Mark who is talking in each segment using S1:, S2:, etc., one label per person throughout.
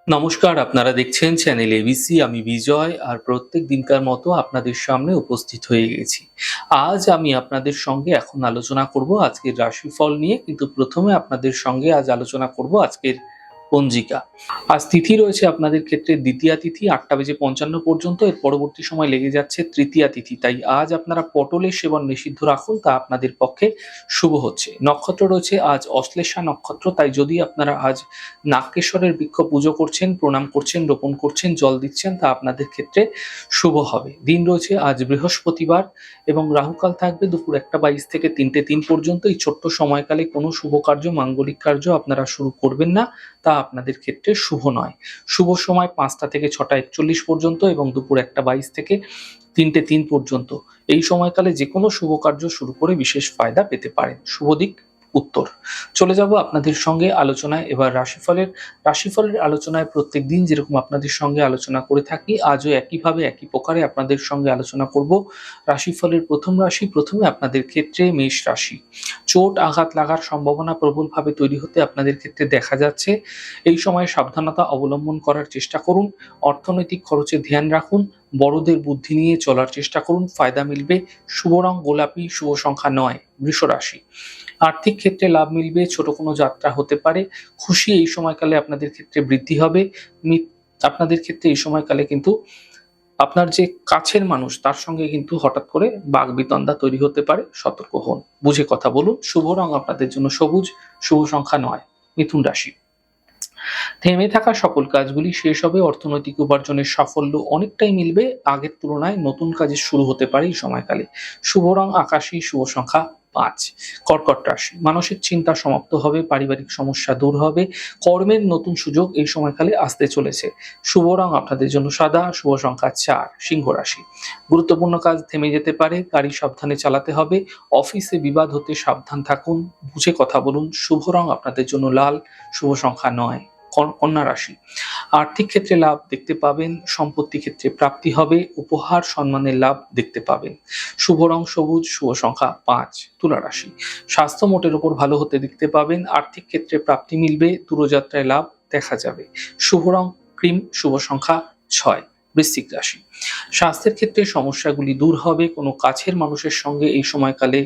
S1: নমস্কার, আপনারা দেখছেন চ্যানেল এবিসি। আমি বিজয় আর প্রত্যেক দিনকার মতো আপনাদের সামনে উপস্থিত হয়ে গেছি। আজ আমি আপনাদের সঙ্গে এখন আলোচনা করব আজকের রাশিফল নিয়ে, কিন্তু প্রথমে আপনাদের সঙ্গে আজ আলোচনা করব আজকের পঞ্জিকা। আজ তিথি রয়েছে আপনাদের ক্ষেত্রে দ্বিতীয়া তিথি 8টা বেজে 55 পর্যন্ত। এর পরবর্তী সময় লেগে যাচ্ছে তৃতীয়া তিথি। তাই আজ আপনারা পটলের সেবন নিষিদ্ধ রাখুন, তা আপনাদের পক্ষে শুভ হচ্ছে। নক্ষত্র রয়েছে আজ অশ্লেষা নক্ষত্র, তাই যদি আপনারা আজ নাগকেশ্বরের বৃক্ষ পুজো করছেন, প্রণাম করছেন, রোপণ করছেন, জল দিচ্ছেন, তা আপনাদের ক্ষেত্রে শুভ হবে। দিন রয়েছে আজ বৃহস্পতিবার এবং রাহুকাল থাকবে দুপুর 1টা 22 থেকে 3টে 3 পর্যন্ত। এই ছোট্ট সময়কালে কোনো শুভ কার্য, মাঙ্গলিক কার্য আপনারা শুরু করবেন না, তা আপনাদের ক্ষেত্রে শুভ নয়। শুভ সময় 5টা থেকে 6টা 41 পর্যন্ত এবং দুপুর 1টা 22 থেকে 3টে 3 পর্যন্ত। এই সময়কালে যে কোনো শুভ কার্য শুরু করে বিশেষ ফায়দা পেতে পারেন। শুভ দিক উত্তর। চলে যাব আপনাদের সঙ্গে আলোচনায়। এবার রাশিফলের আলোচনায় প্রত্যেকদিন যেরকম আপনাদের সঙ্গে আলোচনা করে থাকি, আজও একইভাবে একই প্রকারে আপনাদের সঙ্গে আলোচনা করব রাশিফলের প্রথম রাশি। প্রথমে আপনাদের ক্ষেত্রে মেষ রাশি। চোট আঘাত লাগার সম্ভাবনা প্রবলভাবে তৈরি হতে আপনাদের ক্ষেত্রে দেখা যাচ্ছে। এই সময় সাবধানতা অবলম্বন করার চেষ্টা করুন। অর্থনৈতিক খরচে ধ্যান রাখুন। বড়দের বুদ্ধি নিয়ে চলার চেষ্টা করুন, ফায়দা মিলবে। শুভ রং গোলাপি, শুভ সংখ্যা 9। বৃষ রাশি। আর্থিক ক্ষেত্রে লাভ মিলবে, ছোট কোনো যাত্রা হতে পারে। খুশি এই সময়কালে আপনাদের ক্ষেত্রে বৃদ্ধি হবে। আপনাদের ক্ষেত্রে এই সময়কালে কিন্তু আপনার যে কাছের মানুষ তার সঙ্গে কিন্তু হঠাৎ করে বাকবিতণ্ডা তৈরি হতে পারে, সতর্ক হন, বুঝে কথা বলুন। শুভ রং আপনাদের জন্য সবুজ, শুভ সংখ্যা 9। মিথুন রাশি। থেমে থাকা সকল কাজগুলি শেষ হবে। অর্থনৈতিক উপার্জনের সাফল্য অনেকটাই মিলবে। আগের তুলনায় নতুন কাজের শুরু হতে পারে এই সময়কালে। শুভ রং আকাশী, শুভ সংখ্যা 5। কর্কট রাশি। মানসিক চিন্তা সমাপ্ত হবে, পারিবারিক সমস্যা দূর হবে। কর্মের নতুন সুযোগ এই সময়কালে আসতে চলেছে। শুভ রং আপনাদের জন্য সাদা, শুভ সংখ্যা 4। সিংহ রাশি। গুরুত্বপূর্ণ কাজ থেমে যেতে পারে, গাড়ি সাবধানে চালাতে হবে। অফিসে বিবাদ হতে সাবধান থাকুন, বুঝে কথা বলুন। শুভ রং আপনাদের জন্য লাল, শুভ সংখ্যা 9। কন্যা রাশি। আর্থিক ক্ষেত্রে লাভ দেখতে পাবেন, সম্পত্তি ক্ষেত্রে প্রাপ্তি হবে, উপহার সম্মানের লাভ দেখতে পাবেন। শুভ রং সবুজ, শুভ সংখ্যা 5। তুলা রাশি। স্বাস্থ্য মোটের উপর ভালো হতে দেখতে পাবেন, আর্থিক ক্ষেত্রে প্রাপ্তি মিলবে, দূরযাত্রায় লাভ দেখা যাবে। শুভ রং ক্রিম, শুভ সংখ্যা 6। বৃশ্চিক রাশি। স্বাস্থ্যের ক্ষেত্রে সমস্যাগুলি দূর হবে, কোনো কাছের মানুষের সঙ্গে এই সময়কালে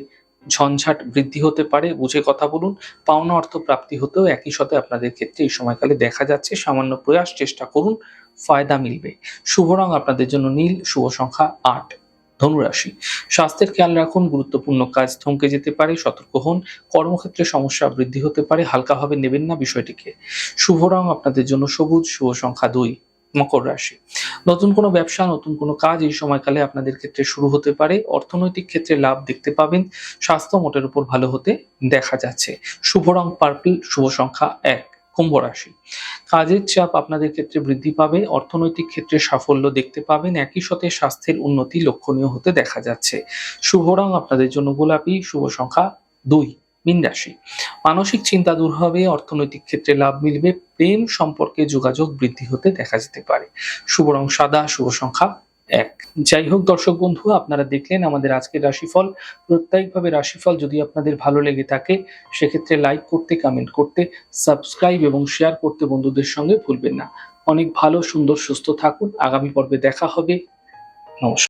S1: ঝঞ্ঝাট বৃদ্ধি হতে পারে, বুঝে কথা বলুন। পাওনা অর্থ প্রাপ্তি হতেও একই সাথে আপনাদের ক্ষেত্রে এই সময়কালে দেখা যাচ্ছে। সামান্য প্রয়াস চেষ্টা করুন, ফায়দা মিলবে। শুভ রং আপনাদের জন্য নীল, শুভ সংখ্যা 8। ধনুরাশি। স্বাস্থ্যের খেয়াল রাখুন, গুরুত্বপূর্ণ কাজ থমকে যেতে পারে, সতর্ক হন। কর্মক্ষেত্রে সমস্যা বৃদ্ধি হতে পারে, হালকাভাবে নেবেন না বিষয়টিকে। শুভ রং আপনাদের জন্য সবুজ, শুভ সংখ্যা 2। মকর রাশি। নতুন কোনো ব্যবসা, নতুন কোনো কাজ এই সময়কালে আপনাদের ক্ষেত্রে শুরু হতে পারে। অর্থনৈতিক ক্ষেত্রে লাভ দেখতে পাবেন। স্বাস্থ্য মোটের উপর ভালো হতে দেখা যাচ্ছে। শুভ রং পার্পল, শুভ সংখ্যা 1। কুম্ভ রাশি। কাজের চাপ আপনাদের ক্ষেত্রে বৃদ্ধি পাবে, অর্থনৈতিক ক্ষেত্রে সাফল্য দেখতে পাবেন, একই সাথে স্বাস্থ্যের উন্নতি লক্ষণীয় হতে দেখা যাচ্ছে। শুভ রং আপনাদের জন্য গোলাপি, শুভ সংখ্যা 2। মীন রাশি। মানসিক চিন্তা দূর হবে, অর্থনৈতিক ক্ষেত্রে লাভ মিলবে, প্রেম সম্পর্কে যোগাযোগ বৃদ্ধি হতে দেখা যেতে পারে। শুভ রং সাদা, শুভ সংখ্যা 1। যাই হোক দর্শক বন্ধু, আপনারা দেখলেন আমাদের আজকের রাশিফল। প্রত্যেকভাবে রাশিফল যদি আপনাদের ভালো লেগে থাকে, সেক্ষেত্রে লাইক করতে, কমেন্ট করতে, সাবস্ক্রাইব এবং শেয়ার করতে বন্ধুদের সঙ্গে ভুলবেন না। অনেক ভালো, সুন্দর, সুস্থ থাকুন। আগামী পর্বে দেখা হবে। নমস্কার।